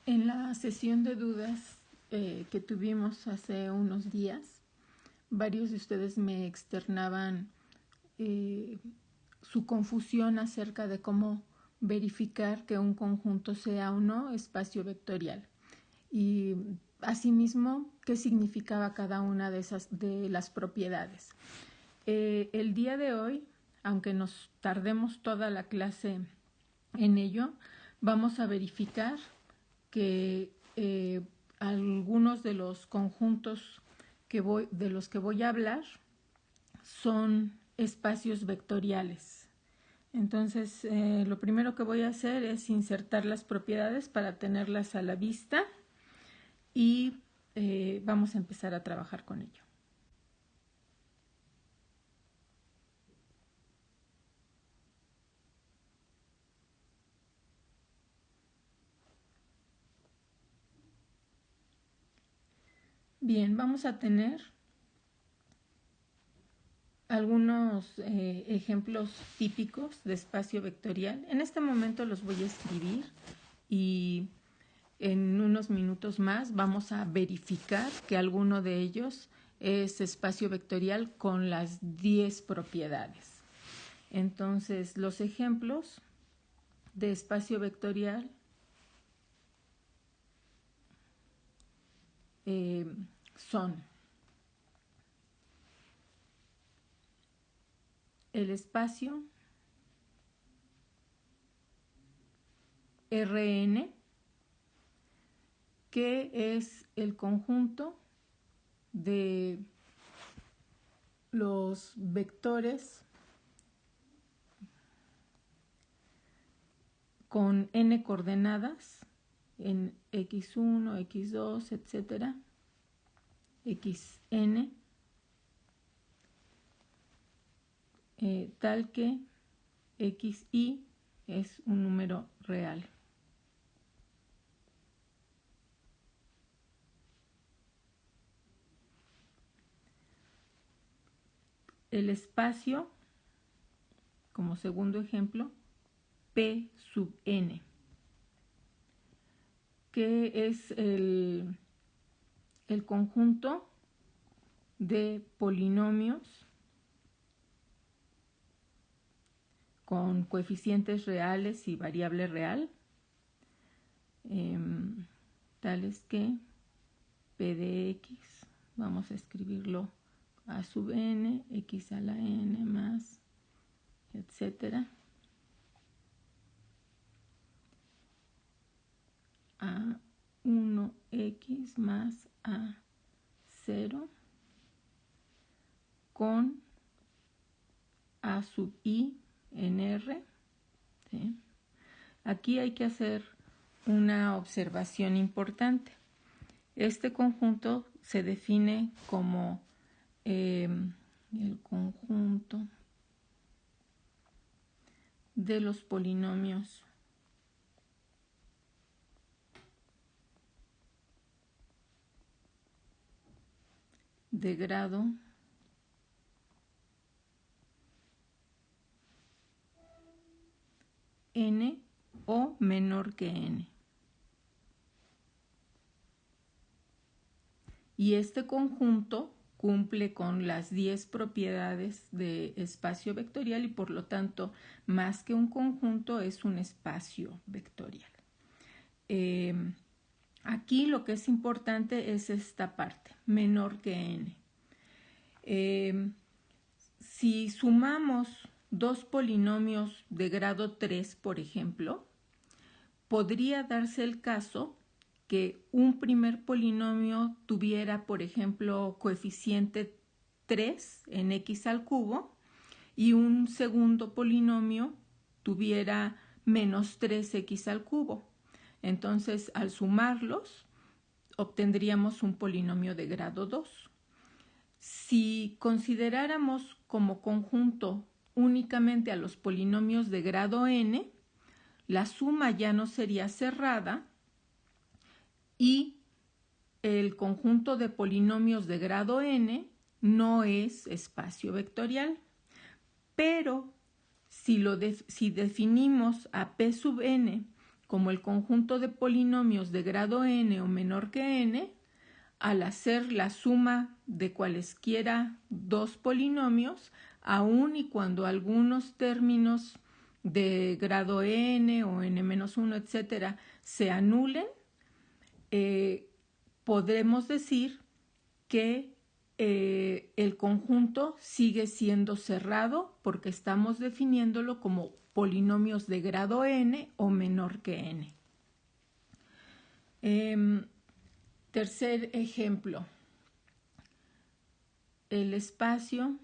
En la sesión de dudas que tuvimos hace unos días, varios de ustedes me externaban su confusión acerca de cómo verificar que un conjunto sea o no espacio vectorial. Y asimismo, qué significaba cada una de las propiedades. El día de hoy, aunque nos tardemos toda la clase en ello, vamos a verificar que algunos de los conjuntos de los que voy a hablar son espacios vectoriales. Entonces, lo primero que voy a hacer es insertar las propiedades para tenerlas a la vista y vamos a empezar a trabajar con ello. Bien, vamos a tener algunos ejemplos típicos de espacio vectorial. En este momento los voy a escribir y en unos minutos más vamos a verificar que alguno de ellos es espacio vectorial con las 10 propiedades. Entonces, los ejemplos de espacio vectorial son el espacio Rn, que es el conjunto de los vectores con n coordenadas en x1, x2, etcétera, xn, tal que xi es un número real. El espacio, como segundo ejemplo, P sub n, que es el conjunto de polinomios con coeficientes reales y variable real, tales que P de x, vamos a escribirlo a sub n, x a la n más, etcétera, a 1x más a 0 con a sub i en R. ¿Sí? Aquí hay que hacer una observación importante. Este conjunto se define como el conjunto de los polinomios de grado n o menor que n. Y este conjunto cumple con las 10 propiedades de espacio vectorial y por lo tanto, más que un conjunto, es un espacio vectorial. Aquí lo que es importante es esta parte, menor que n. Si sumamos dos polinomios de grado 3, por ejemplo, podría darse el caso que un primer polinomio tuviera, por ejemplo, coeficiente 3 en x al cubo y un segundo polinomio tuviera menos 3x al cubo. Entonces, al sumarlos, obtendríamos un polinomio de grado 2. Si consideráramos como conjunto únicamente a los polinomios de grado n, la suma ya no sería cerrada y el conjunto de polinomios de grado n no es espacio vectorial. Pero si definimos a P sub n como el conjunto de polinomios de grado n o menor que n, al hacer la suma de cualesquiera dos polinomios, aun y cuando algunos términos de grado n o n-1, etcétera, se anulen, podremos decir que el conjunto sigue siendo cerrado porque estamos definiéndolo como polinomios de grado n o menor que n. Tercer ejemplo, el espacio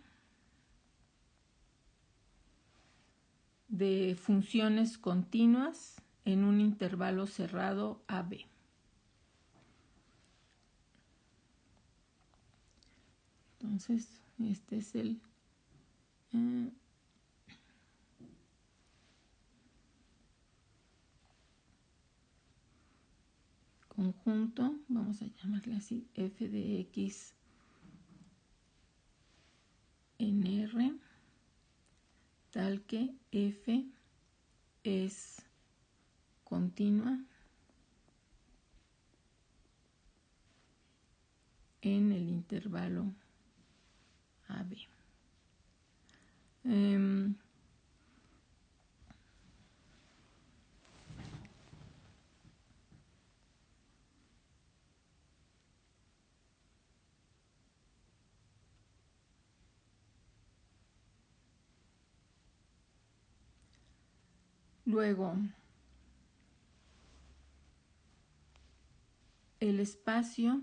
de funciones continuas en un intervalo cerrado AB. Entonces, este es el conjunto, vamos a llamarle así, f de x en R, tal que f es continua en el intervalo AB. Luego, el espacio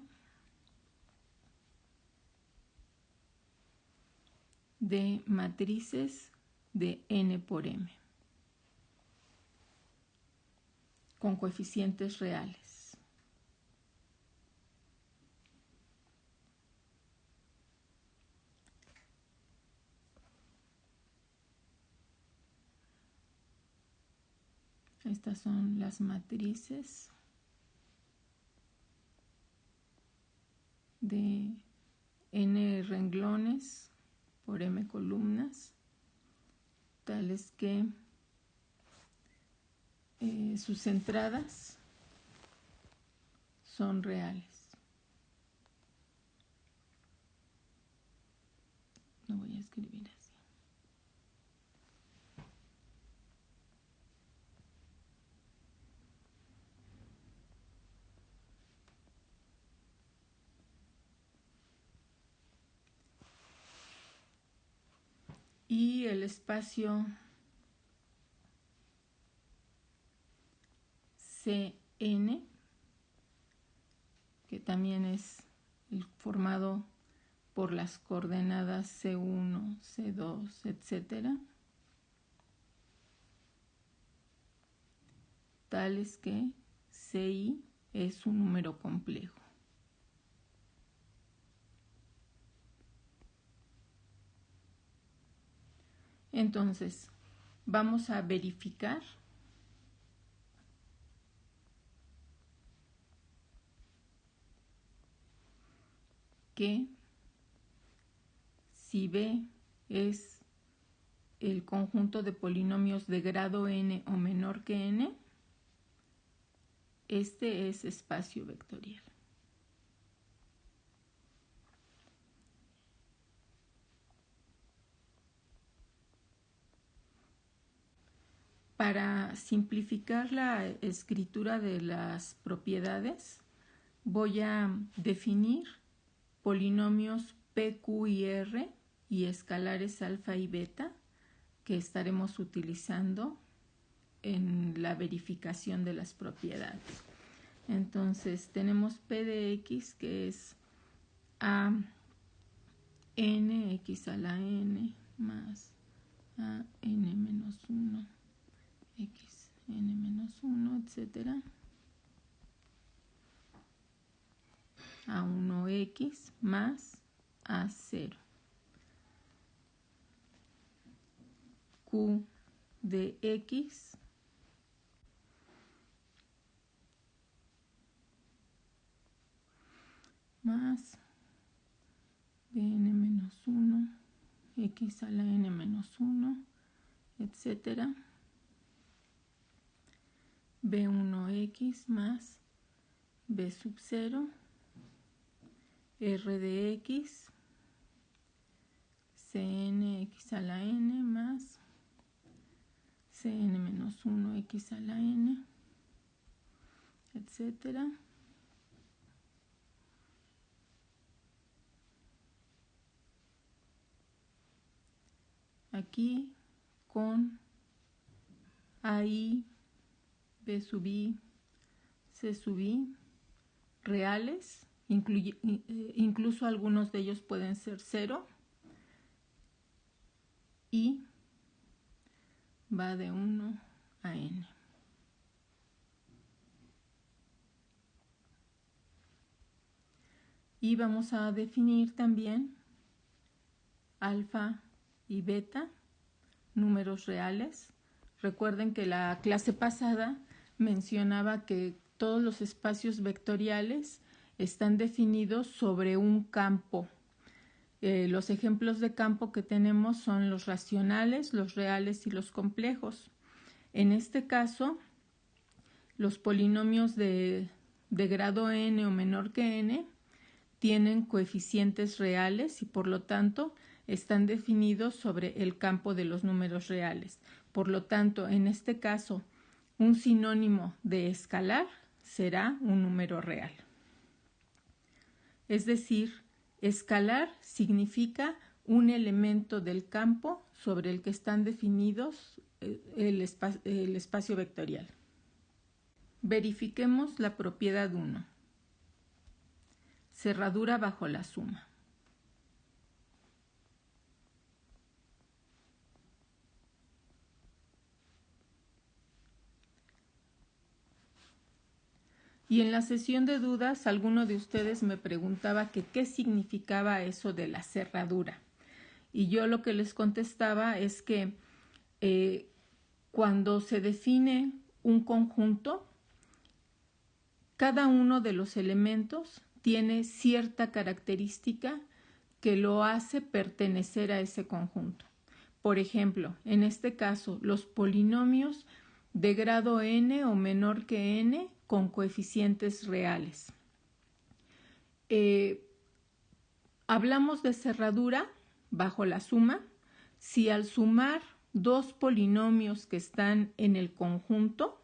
de matrices de n por m con coeficientes reales. Estas son las matrices de n renglones por m columnas, tales que sus entradas son reales. Lo voy a escribir así. Y el espacio Cn, que también es formado por las coordenadas C1, C2, etcétera, tales que Ci es un número complejo. Entonces, vamos a verificar que si B es el conjunto de polinomios de grado n o menor que n, este es espacio vectorial. Para simplificar la escritura de las propiedades, voy a definir polinomios P, Q y R y escalares alfa y beta que estaremos utilizando en la verificación de las propiedades. Entonces tenemos P de X, que es a n x a la n más a n menos 1 x n menos 1, etcétera, a 1x más a 0. Q de x más bn menos 1, x a la n menos 1, etcétera. B1x más B sub 0 R de x Cnx a la n más Cn menos 1x a la n, etcétera. Aquí con AI, B sub I, C sub I reales, incluso algunos de ellos pueden ser 0, y va de 1 a n. Y vamos a definir también alfa y beta, números reales. Recuerden que la clase pasada mencionaba que todos los espacios vectoriales están definidos sobre un campo. Los ejemplos de campo que tenemos son los racionales, los reales y los complejos. En este caso, los polinomios de grado n o menor que n tienen coeficientes reales y por lo tanto están definidos sobre el campo de los números reales. Por lo tanto, en este caso, un sinónimo de escalar será un número real. Es decir, escalar significa un elemento del campo sobre el que están definidos el espacio vectorial. Verifiquemos la propiedad 1. Cerradura bajo la suma. Y en la sesión de dudas, alguno de ustedes me preguntaba que qué significaba eso de la cerradura. Y yo lo que les contestaba es que cuando se define un conjunto, cada uno de los elementos tiene cierta característica que lo hace pertenecer a ese conjunto. Por ejemplo, en este caso, los polinomios de grado n o menor que n con coeficientes reales. Hablamos de cerradura bajo la suma si al sumar dos polinomios que están en el conjunto,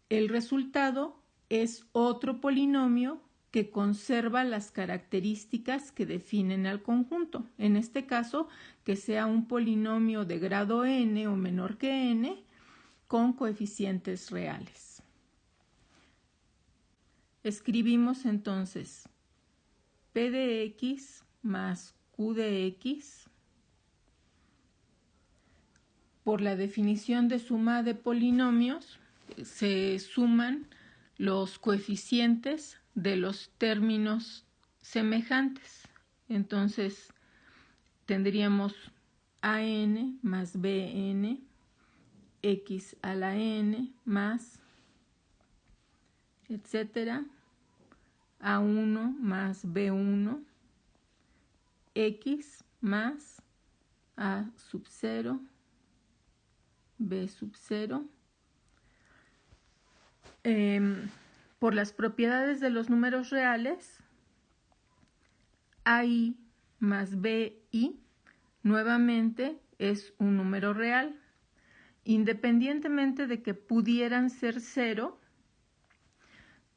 el resultado es otro polinomio que conserva las características que definen al conjunto. En este caso, que sea un polinomio de grado n o menor que n con coeficientes reales. Escribimos entonces P de x más Q de x por la definición de suma de polinomios. Se suman los coeficientes de los términos semejantes. Entonces tendríamos an más bn x a la n más etcétera a1 más b1 x más a sub 0 b sub 0. Por las propiedades de los números reales, AI más BI nuevamente es un número real. Independientemente de que pudieran ser 0,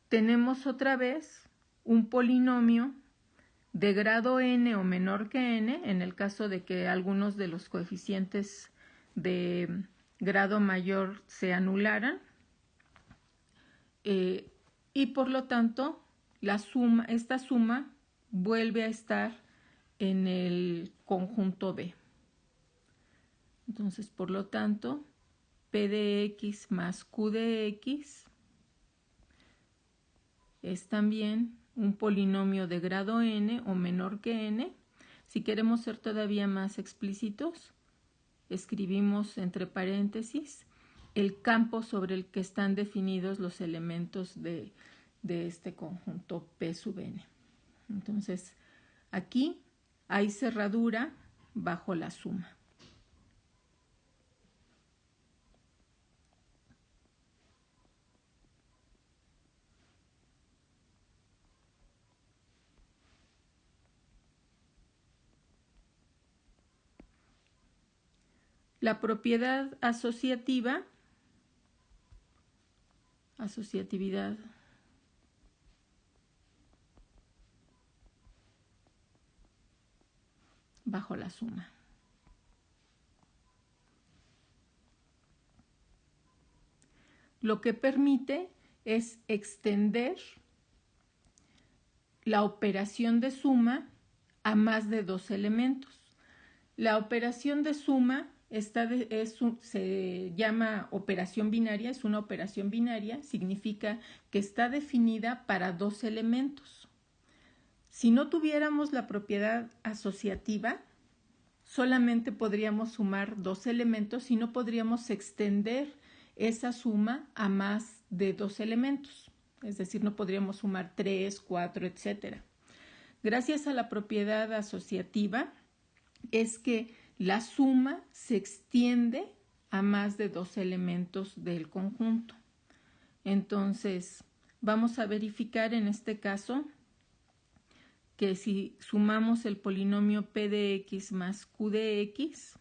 tenemos otra vez un polinomio de grado n o menor que n, en el caso de que algunos de los coeficientes de grado mayor se anularan. Y por lo tanto, esta suma vuelve a estar en el conjunto B. Entonces, por lo tanto, P de x más Q de x es también un polinomio de grado n o menor que n. Si queremos ser todavía más explícitos, escribimos entre paréntesis el campo sobre el que están definidos los elementos de este conjunto P sub n. Entonces, aquí hay cerradura bajo la suma. La propiedad asociatividad, bajo la suma. Lo que permite es extender la operación de suma a más de dos elementos. La operación de suma se llama operación binaria, es una operación binaria, significa que está definida para dos elementos. Si no tuviéramos la propiedad asociativa, solamente podríamos sumar dos elementos y no podríamos extender esa suma a más de dos elementos. Es decir, no podríamos sumar 3, 4, etc. Gracias a la propiedad asociativa es que la suma se extiende a más de dos elementos del conjunto. Entonces, vamos a verificar en este caso que si sumamos el polinomio p de x más q de x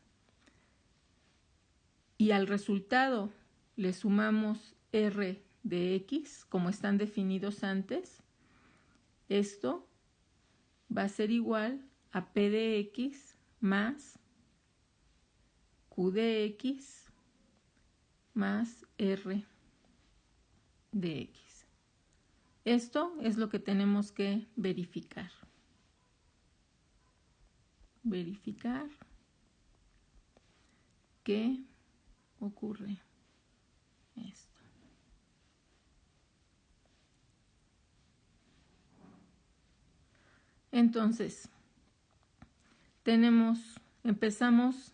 y al resultado le sumamos r de x, como están definidos antes, esto va a ser igual a p de x más q de x más r de x. Esto es lo que tenemos que verificar. Verificar qué ocurre esto. Entonces, empezamos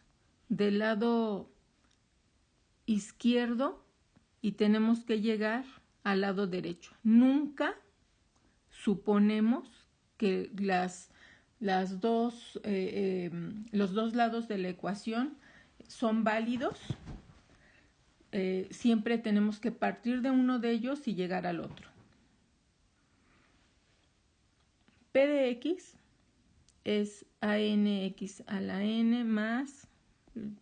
del lado izquierdo y tenemos que llegar al lado derecho. Nunca suponemos que los dos lados de la ecuación son válidos. Siempre tenemos que partir de uno de ellos y llegar al otro. P de x es ANX a la n más,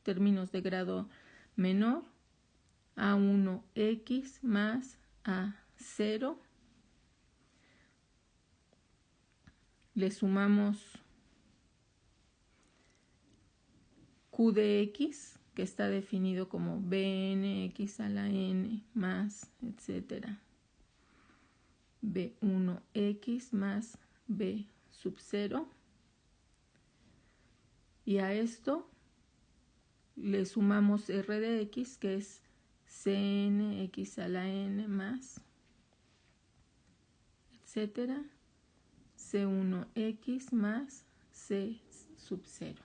términos de grado menor, A1x más A0. Le sumamos Q de x, que está definido como BNX a la n más, etcétera, B1x más B sub 0. Y a esto le sumamos R de x, que es CNX a la n más, etcétera, C1x más C sub 0.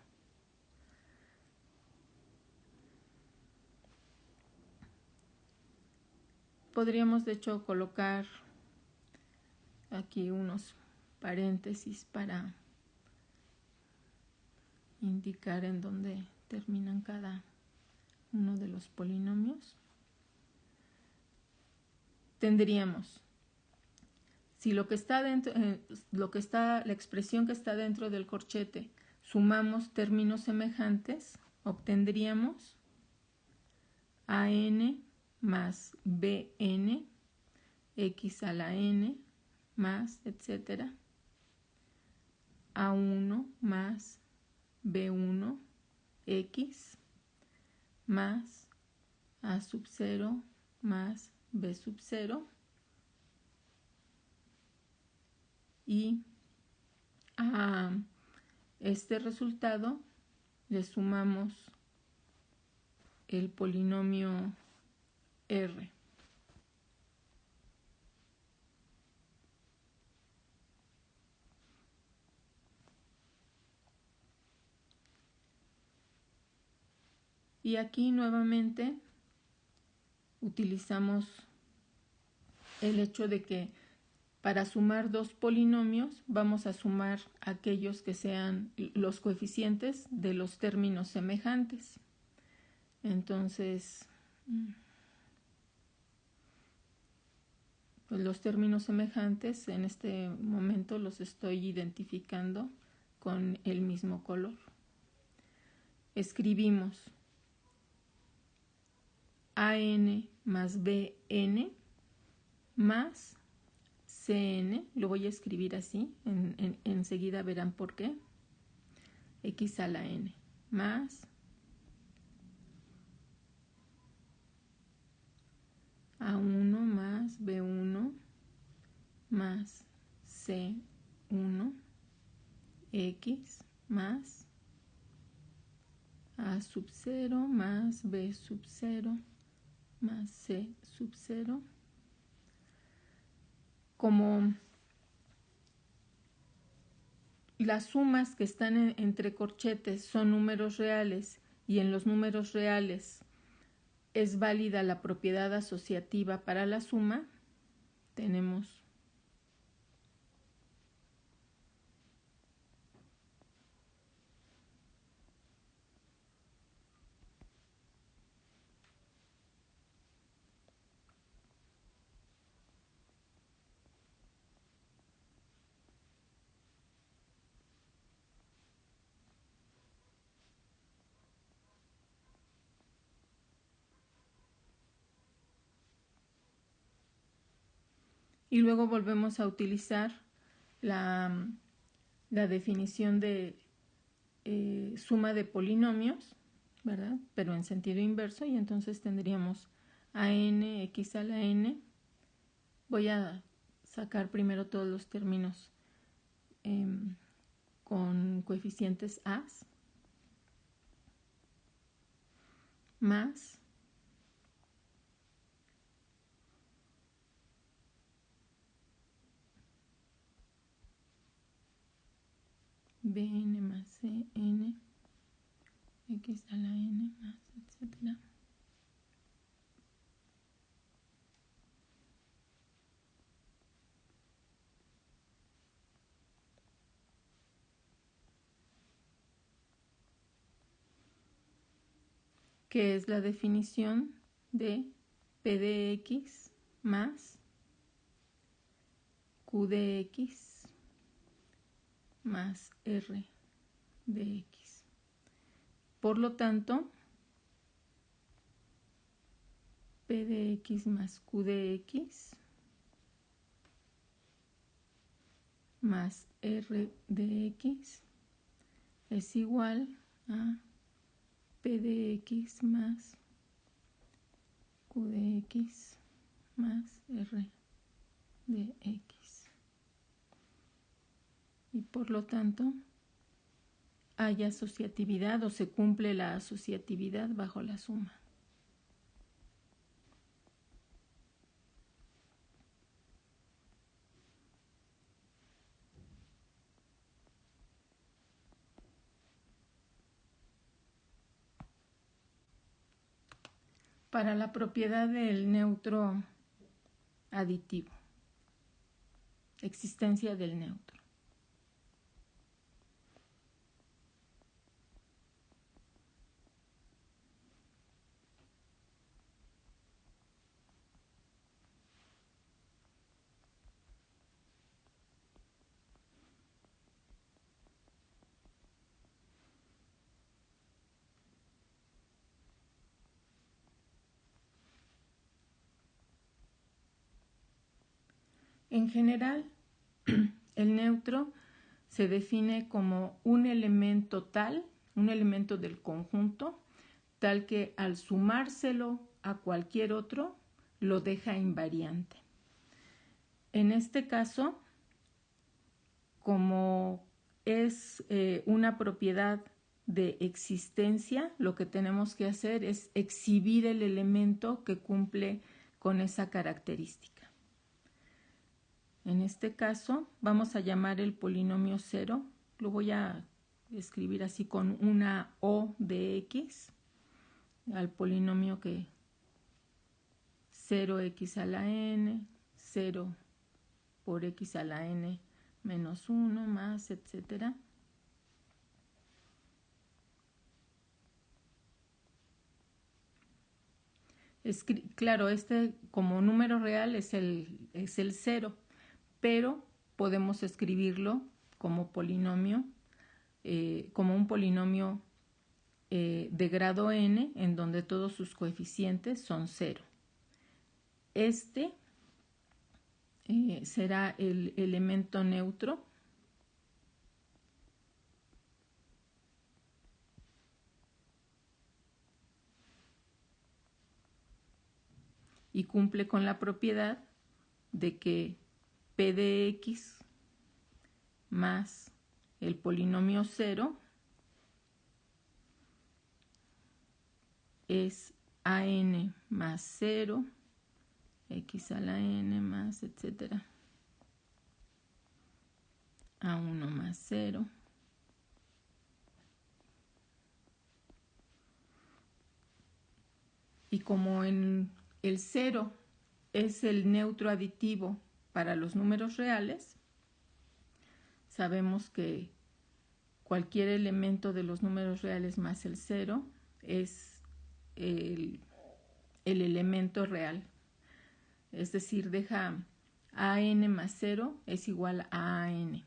Podríamos de hecho colocar aquí unos paréntesis para indicar en dónde terminan cada uno de los polinomios. Tendríamos, si lo que está dentro, la expresión que está dentro del corchete, sumamos términos semejantes, obtendríamos AN más BN, X a la N más, etcétera, A1 más B1 X más A sub 0 más B sub 0, y a este resultado le sumamos el polinomio R. Y aquí nuevamente utilizamos el hecho de que para sumar dos polinomios vamos a sumar aquellos que sean los coeficientes de los términos semejantes. Entonces, pues los términos semejantes en este momento los estoy identificando con el mismo color. Escribimos AN más BN más CN, lo voy a escribir así, enseguida verán por qué, X a la N, más A1 más B1 más C1 X más A sub 0 más B sub 0 más C sub 0. Como las sumas que están entre corchetes son números reales y en los números reales es válida la propiedad asociativa para la suma, tenemos y luego volvemos a utilizar la definición de suma de polinomios, ¿verdad? Pero en sentido inverso, y entonces tendríamos a n, x a la n. Voy a sacar primero todos los términos con coeficientes a más bn más cn, x a la n más, etcétera. Que es la definición de p de x más q de x más r de x. Por lo tanto, p de x más q de x más r de x es igual a p de x más q de x más r de x. Y por lo tanto, hay asociatividad o se cumple la asociatividad bajo la suma. Para la propiedad del neutro aditivo, existencia del neutro. En general, el neutro se define como un elemento tal, un elemento del conjunto, tal que al sumárselo a cualquier otro, lo deja invariante. En este caso, como es una propiedad de existencia, lo que tenemos que hacer es exhibir el elemento que cumple con esa característica. En este caso, vamos a llamar el polinomio 0. Lo voy a escribir así con una O de X, al polinomio que 0x a la n, 0 por x a la n menos 1 más, etcétera. Claro, este como número real es el 0, pero podemos escribirlo como polinomio, como un polinomio de grado n en donde todos sus coeficientes son 0. Este será el elemento neutro y cumple con la propiedad de que p de x más el polinomio 0 es an más 0, x a la n más, etcétera, a1 más 0. Y como en el 0 es el neutro aditivo para los números reales, sabemos que cualquier elemento de los números reales más el 0 es el elemento real. Es decir, deja an más 0 es igual a an.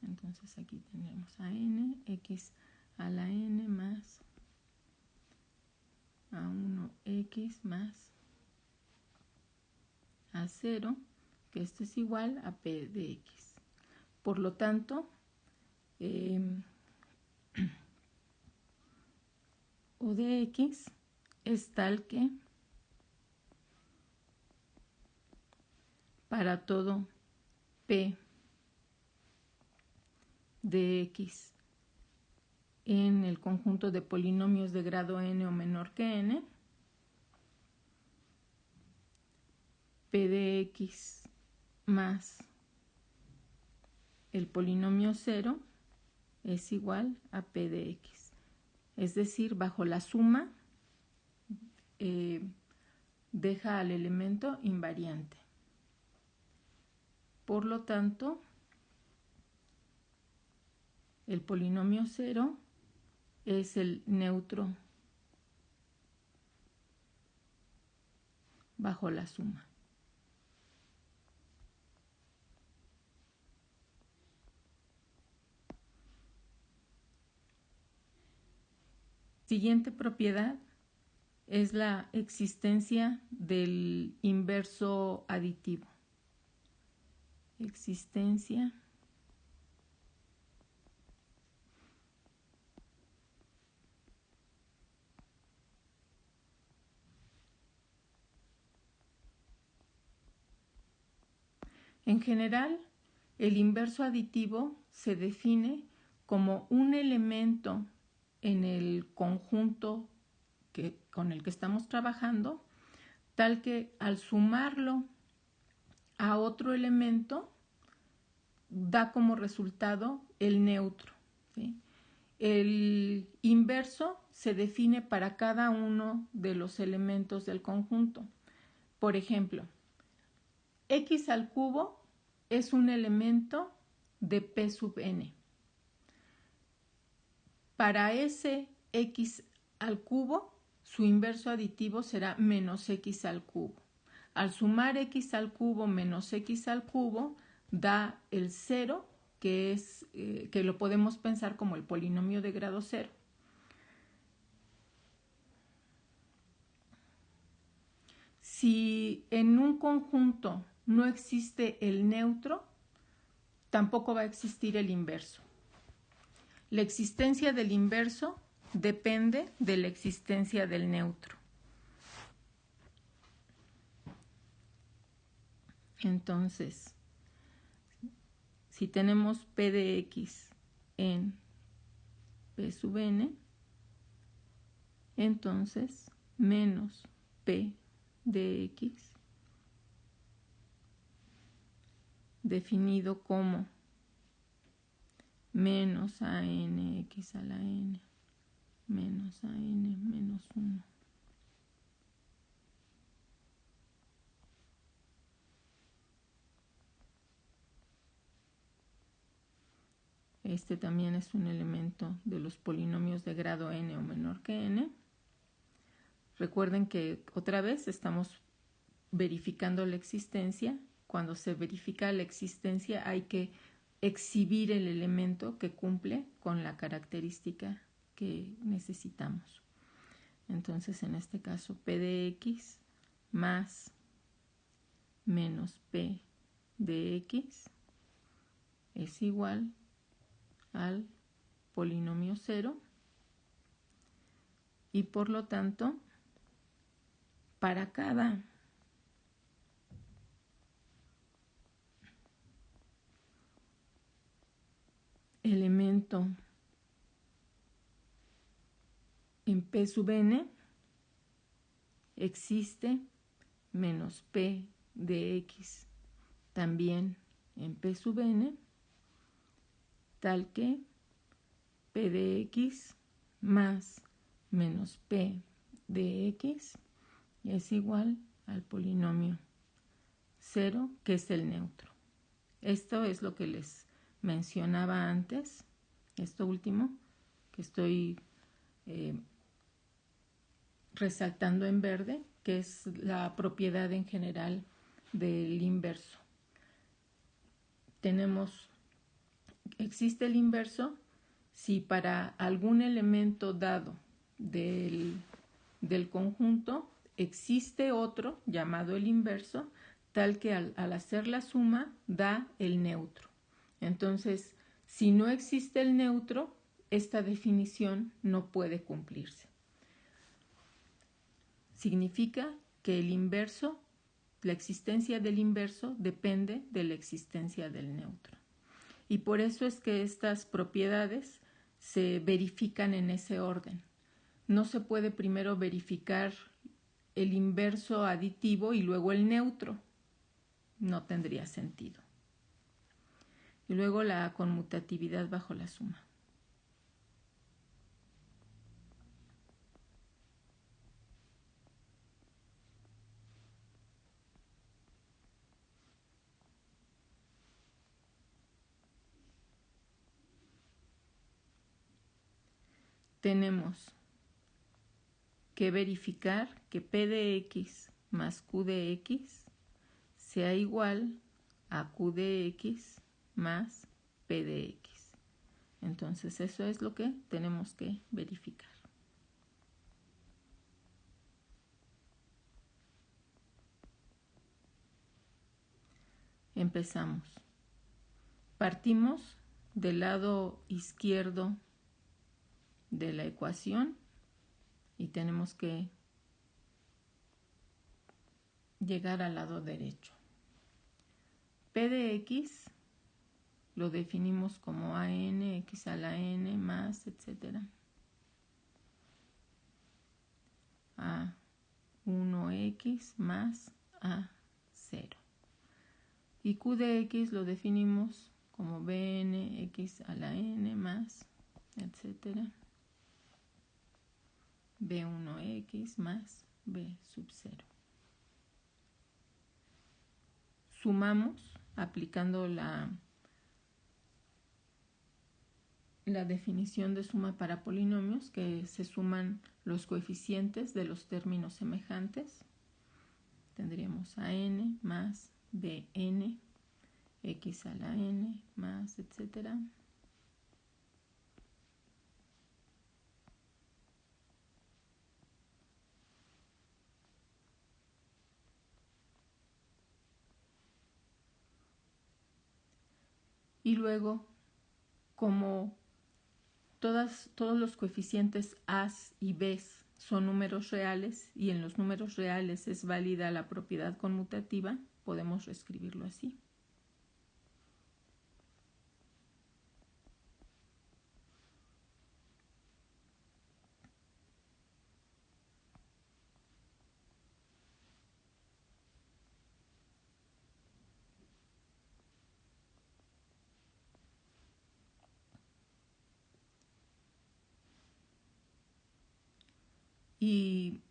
Entonces aquí tenemos an, x a la n más a1x más a0, que esto es igual a p de x. Por lo tanto, o de x es tal que para todo p de x en el conjunto de polinomios de grado n o menor que n, p de x más el polinomio 0 es igual a p de x. Es decir, bajo la suma deja al elemento invariante. Por lo tanto, el polinomio 0 es el neutro bajo la suma. Siguiente propiedad es la existencia del inverso aditivo. Existencia en general, el inverso aditivo se define como un elemento en el conjunto con el que estamos trabajando, tal que al sumarlo a otro elemento da como resultado el neutro, ¿sí? El inverso se define para cada uno de los elementos del conjunto. Por ejemplo, x al cubo es un elemento de p sub n. Para ese x al cubo, su inverso aditivo será menos x al cubo. Al sumar x al cubo menos x al cubo, da el 0, que lo podemos pensar como el polinomio de grado 0. Si en un conjunto no existe el neutro, tampoco va a existir el inverso. La existencia del inverso depende de la existencia del neutro. Entonces, si tenemos p de x en p sub n, entonces menos p de x definido como menos anx a la n menos an menos 1. Este también es un elemento de los polinomios de grado n o menor que n. Recuerden que otra vez estamos verificando la existencia. Cuando se verifica la existencia hay que exhibir el elemento que cumple con la característica que necesitamos. Entonces, en este caso, P de X más menos P de X es igual al polinomio 0 y por lo tanto, para cada elemento en P sub n existe menos P de X también en P sub n, tal que P de X más menos P de X es igual al polinomio 0, que es el neutro. Esto es lo que les mencionaba antes, esto último, que estoy resaltando en verde, que es la propiedad en general del inverso. Existe el inverso si para algún elemento dado del conjunto existe otro llamado el inverso, tal que al hacer la suma da el neutro. Entonces, si no existe el neutro, esta definición no puede cumplirse. Significa que el inverso, la existencia del inverso depende de la existencia del neutro. Y por eso es que estas propiedades se verifican en ese orden. No se puede primero verificar el inverso aditivo y luego el neutro. No tendría sentido. Y luego la conmutatividad bajo la suma. Tenemos que verificar que P de X más Q de X sea igual a Q de X más P de X. Entonces eso es lo que tenemos que verificar. Empezamos. Partimos del lado izquierdo de la ecuación y tenemos que llegar al lado derecho. P de X lo definimos como AN, X a la N más, etcétera. A1X más A0. Y Q de X lo definimos como Bn, X a la N más, etcétera. B1X más B sub 0. Sumamos aplicando la definición de suma para polinomios, que se suman los coeficientes de los términos semejantes. Tendríamos a n más bn, x a la n más, etcétera. Y luego, como todos los coeficientes a y b son números reales y en los números reales es válida la propiedad conmutativa, podemos reescribirlo así. Y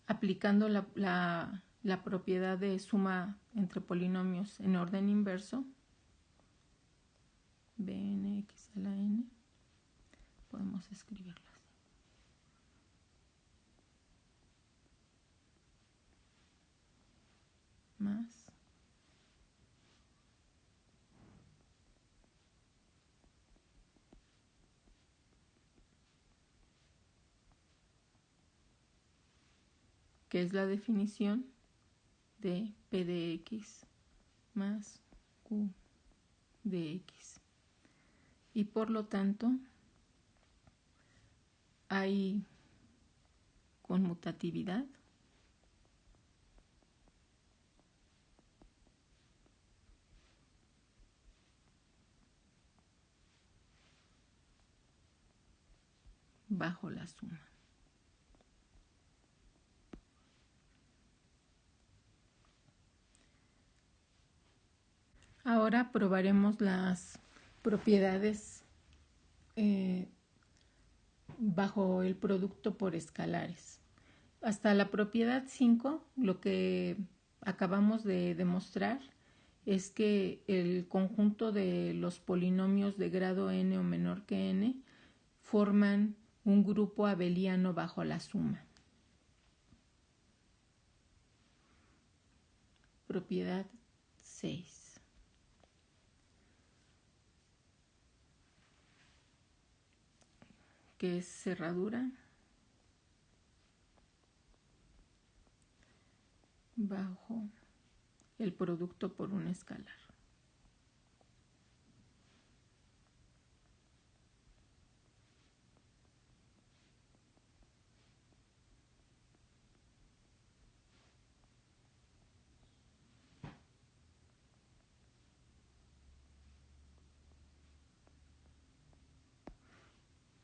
aplicando la propiedad de suma entre polinomios en orden inverso, bn x a la n, podemos escribirlo así. Más que es la definición de P de X más Q de X. Y por lo tanto hay conmutatividad bajo la suma. Ahora probaremos las propiedades bajo el producto por escalares. Hasta la propiedad 5, lo que acabamos de demostrar es que el conjunto de los polinomios de grado n o menor que n forman un grupo abeliano bajo la suma. Propiedad 6. Que es cerradura bajo el producto por un escalar.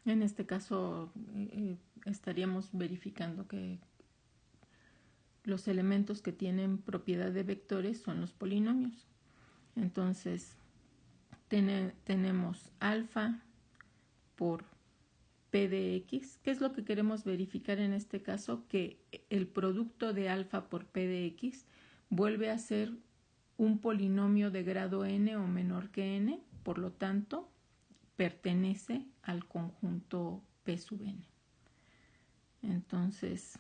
En este caso estaríamos verificando que los elementos que tienen propiedad de vectores son los polinomios. Entonces tenemos alfa por P de X. ¿Qué es lo que queremos verificar en este caso? Que el producto de alfa por P de X vuelve a ser un polinomio de grado n o menor que n, por lo tanto pertenece al conjunto P sub n. Entonces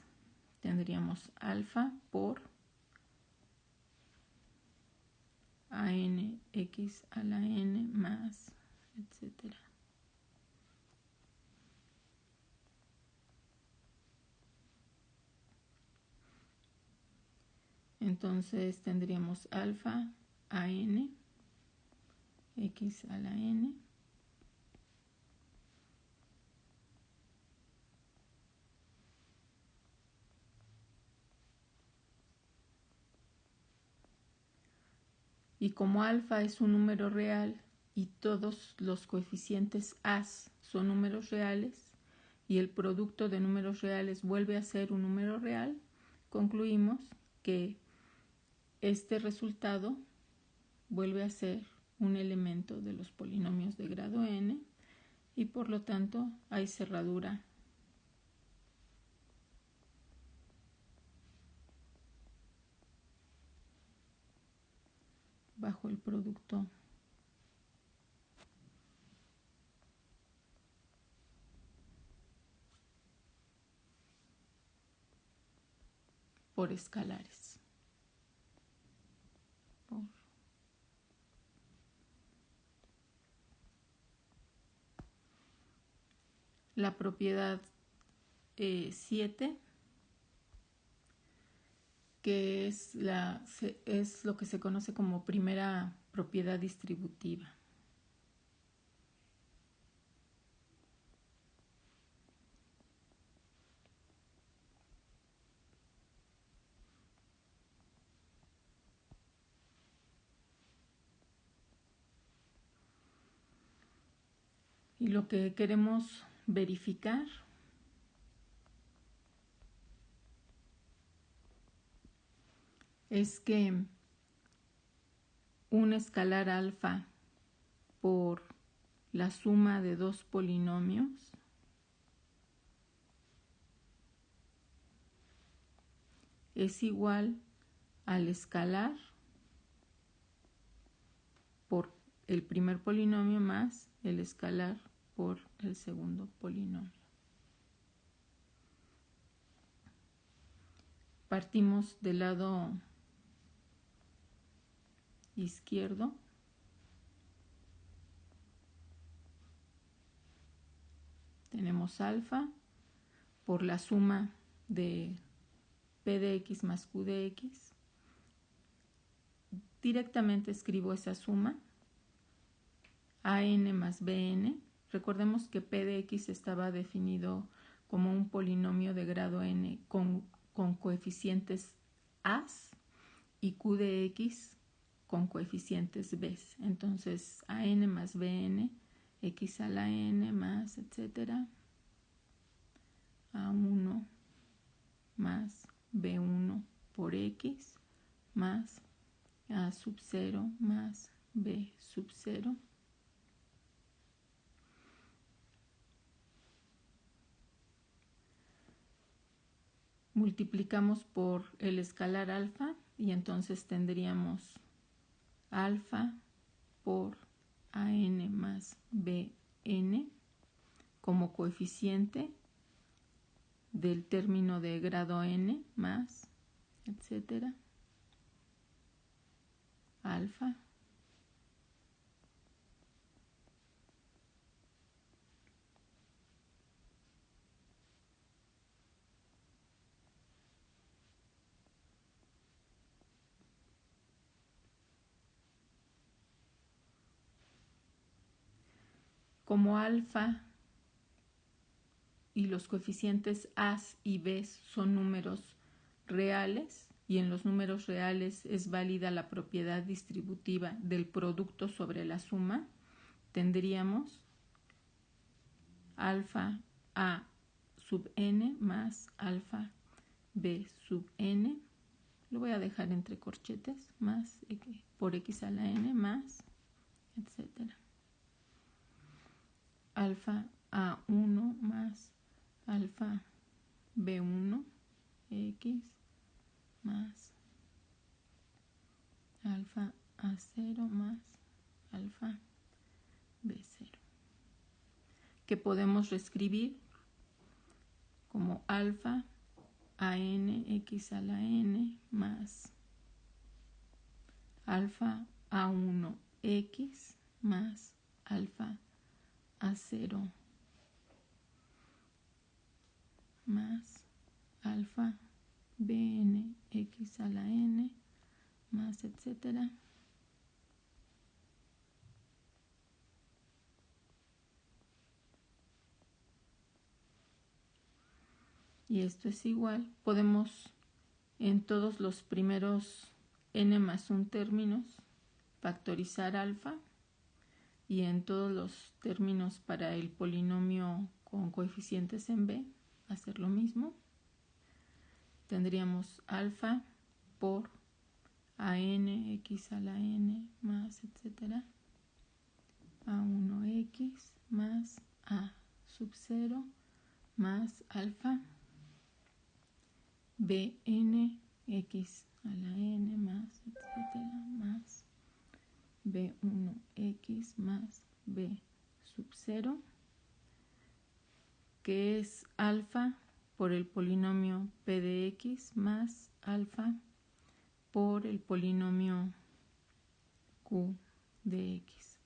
tendríamos alfa por a n x a la n más, etcétera. Entonces tendríamos alfa a n x a la n y como alfa es un número real y todos los coeficientes a son números reales y el producto de números reales vuelve a ser un número real, concluimos que este resultado vuelve a ser un elemento de los polinomios de grado n y por lo tanto hay cerradura bajo el producto por escalares. La propiedad 7, que es lo que se conoce como primera propiedad distributiva. Y lo que queremos verificar es que un escalar alfa por la suma de dos polinomios es igual al escalar por el primer polinomio más el escalar por el segundo polinomio. Partimos del lado izquierdo. Tenemos alfa por la suma de P de x más Q de x. Directamente escribo esa suma, AN más BN. Recordemos que P de x estaba definido como un polinomio de grado n con coeficientes a y Q de x con coeficientes b. Entonces, AN más BN, x a la n más, etcétera, A1 más B1 por x más A sub 0 más B sub 0. Multiplicamos por el escalar alfa y entonces tendríamos alfa por AN más BN como coeficiente del término de grado n más, etcétera, alfa como alfa y los coeficientes a y b son números reales y en los números reales es válida la propiedad distributiva del producto sobre la suma, tendríamos alfa a sub n más alfa b sub n, lo voy a dejar entre corchetes, más por x a la n más, etcétera, alfa a1 más alfa b1 x más alfa a0 más alfa b0, que podemos reescribir como alfa an x a la n más alfa a1 x más alfa a0 más alfa bn x a la n más, etcétera. Y esto es igual, podemos en todos los primeros n más 1 términos factorizar alfa y en todos los términos para el polinomio con coeficientes en b hacer lo mismo. Tendríamos alfa por an x a la n más, etcétera, a1x más a sub 0 más alfa bn x a la n más, etcétera, más b1x más b sub 0, que es alfa por el polinomio p de x más alfa por el polinomio q de x.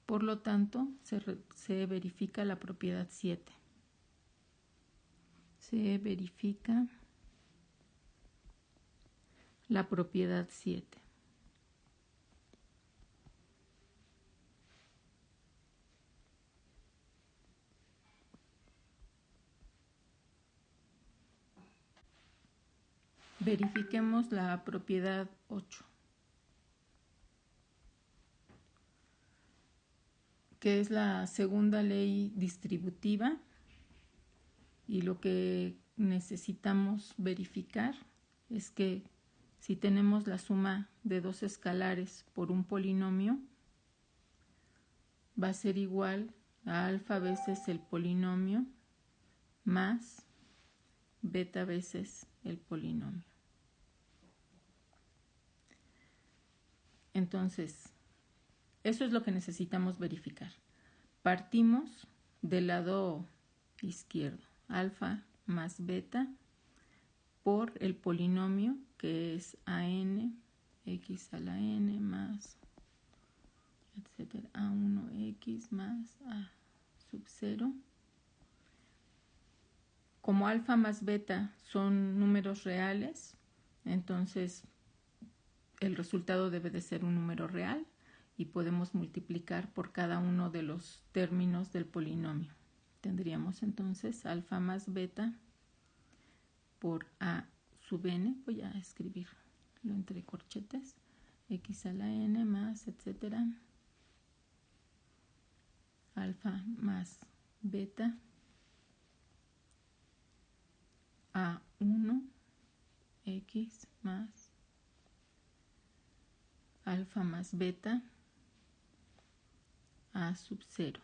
Por lo tanto, se verifica la propiedad 7. Se verifica la propiedad 7. Verifiquemos la propiedad 8, que es la segunda ley distributiva, y lo que necesitamos verificar es que si tenemos la suma de dos escalares por un polinomio, va a ser igual a alfa veces el polinomio más beta veces el polinomio. Entonces, eso es lo que necesitamos verificar. Partimos del lado izquierdo, alfa más beta por el polinomio que es an x a la n más, etcétera, a1x más a sub 0 como alfa más beta son números reales, entonces el resultado debe de ser un número real y podemos multiplicar por cada uno de los términos del polinomio. Tendríamos entonces alfa más beta por a sub n, voy a escribirlo entre corchetes, x a la n más, etcétera, alfa más beta a 1 x más alfa más beta a sub 0.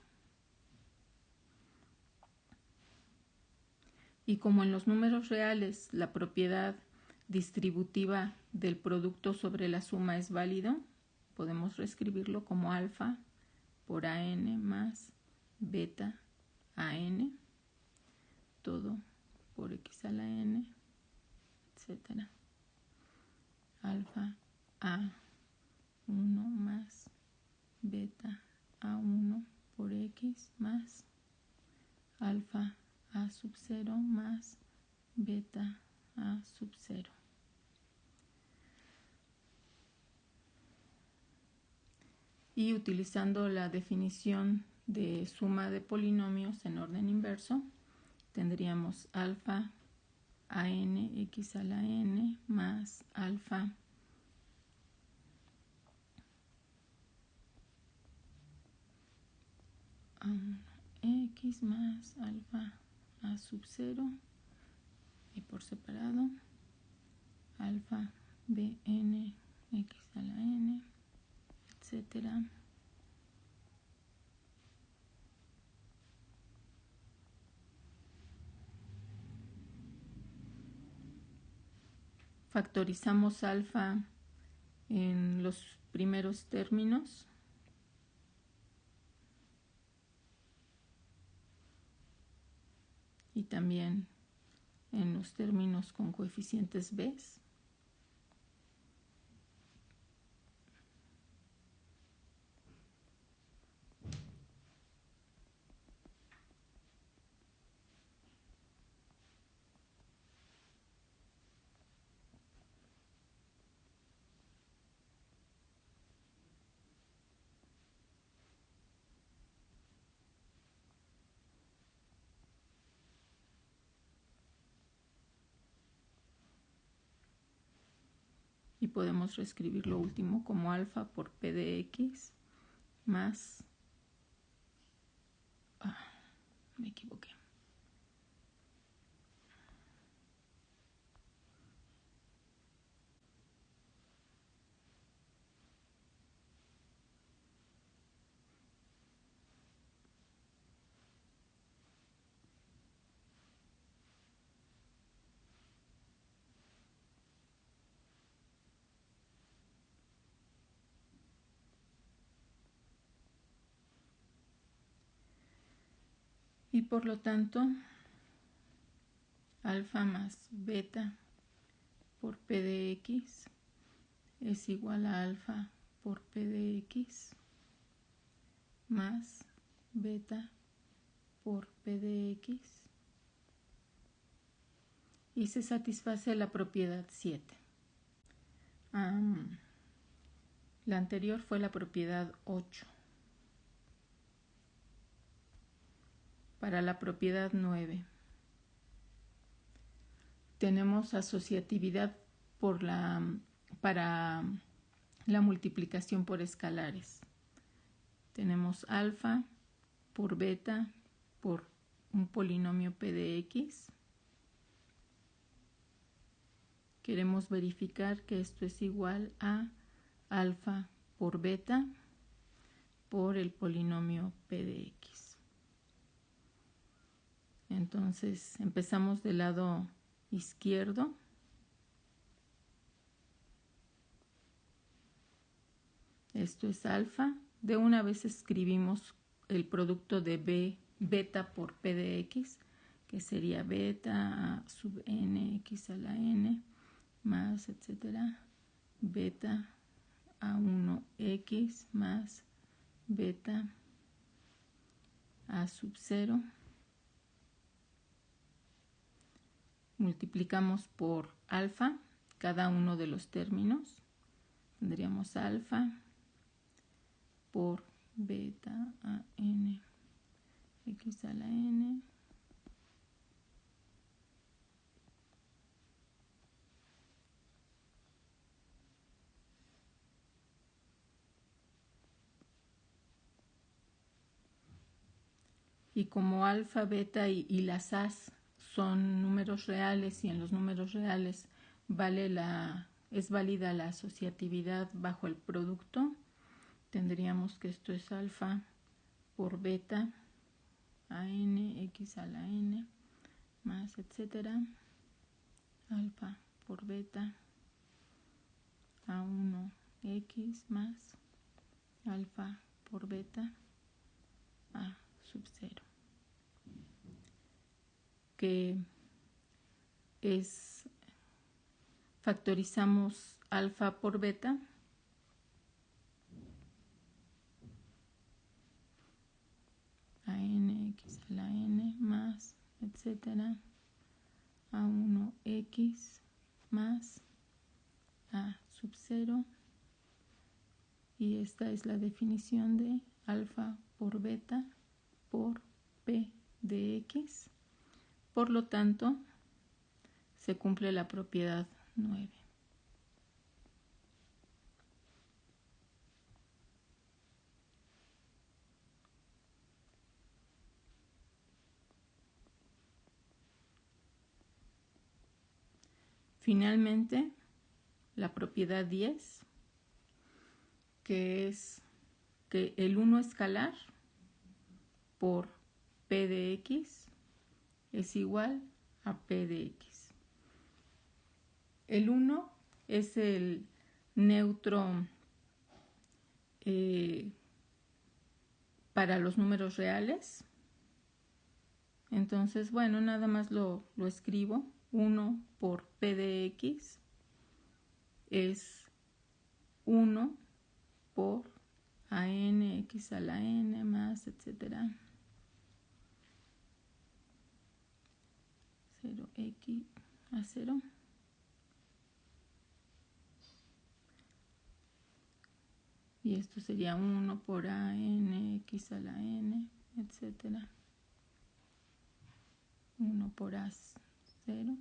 Y como en los números reales la propiedad distributiva del producto sobre la suma es válido, podemos reescribirlo como alfa por an más beta a n, todo por x a la n, etcétera, alfa a 1 más beta a 1 por x más alfa a sub 0 más beta a sub 0. Y utilizando la definición de suma de polinomios en orden inverso, tendríamos alfa a n x a la n más alfa a 1x más alfa a sub 0 y por separado alfa bn x a la n, etcétera, factorizamos alfa en los primeros términos y también en los términos con coeficientes b. Y podemos reescribir lo último como alfa por p de x más... me equivoqué. Y por lo tanto, alfa más beta por p de x es igual a alfa por p de x más beta por p de x y se satisface la propiedad 7. La anterior fue la propiedad 8. Para la propiedad 9 tenemos asociatividad para la multiplicación por escalares. Tenemos alfa por beta por un polinomio p de x. Queremos verificar que esto es igual a alfa por beta por el polinomio p de x. Entonces empezamos del lado izquierdo. Esto es alfa. De una vez escribimos el producto de beta por p de x, que sería beta a sub n x a la n más, etcétera, beta a 1x más beta a sub 0 multiplicamos por alfa cada uno de los términos. Tendríamos alfa por beta a n x a la n y como alfa, beta y las a's son números reales y en los números reales es válida la asociatividad bajo el producto, tendríamos que esto es alfa por beta a n x a la n más etcétera, alfa por beta a 1x más alfa por beta a sub 0, que es, factorizamos alfa por beta a nx a la n más etcétera a 1x más a sub 0, y esta es la definición de alfa por beta por p de x. Por lo tanto, se cumple la propiedad 9. Finalmente, la propiedad 10, que es que el 1 escalar por p de x es igual a p de x. El 1 es el neutro para los números reales. Entonces, bueno, nada más lo escribo. 1 por p de x es 1 por a n x a la n más etcétera 0x a 0. Y esto sería 1 por a n x a la n, etcétera 1 por a 0.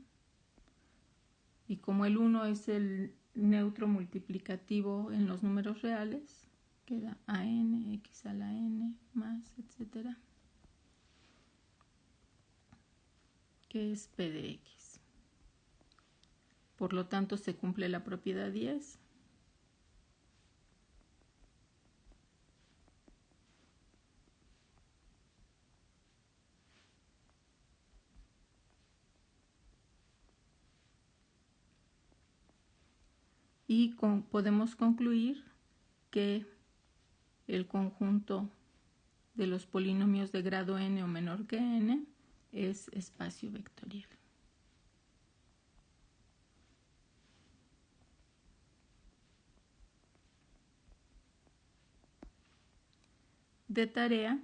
Y como el 1 es el neutro multiplicativo en los números reales, queda a n x a la n más etcétera, que es p de x. Por lo tanto, se cumple la propiedad 10. Y podemos concluir que el conjunto de los polinomios de grado n o menor que n es espacio vectorial. De tarea,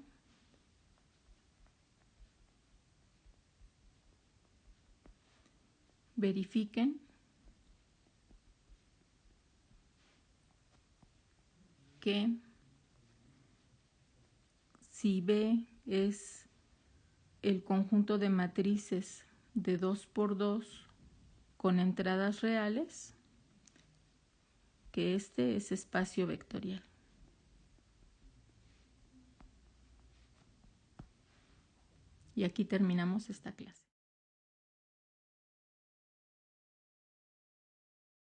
verifiquen que si B es el conjunto de matrices de 2 por 2 con entradas reales, que este es espacio vectorial. Y aquí terminamos esta clase.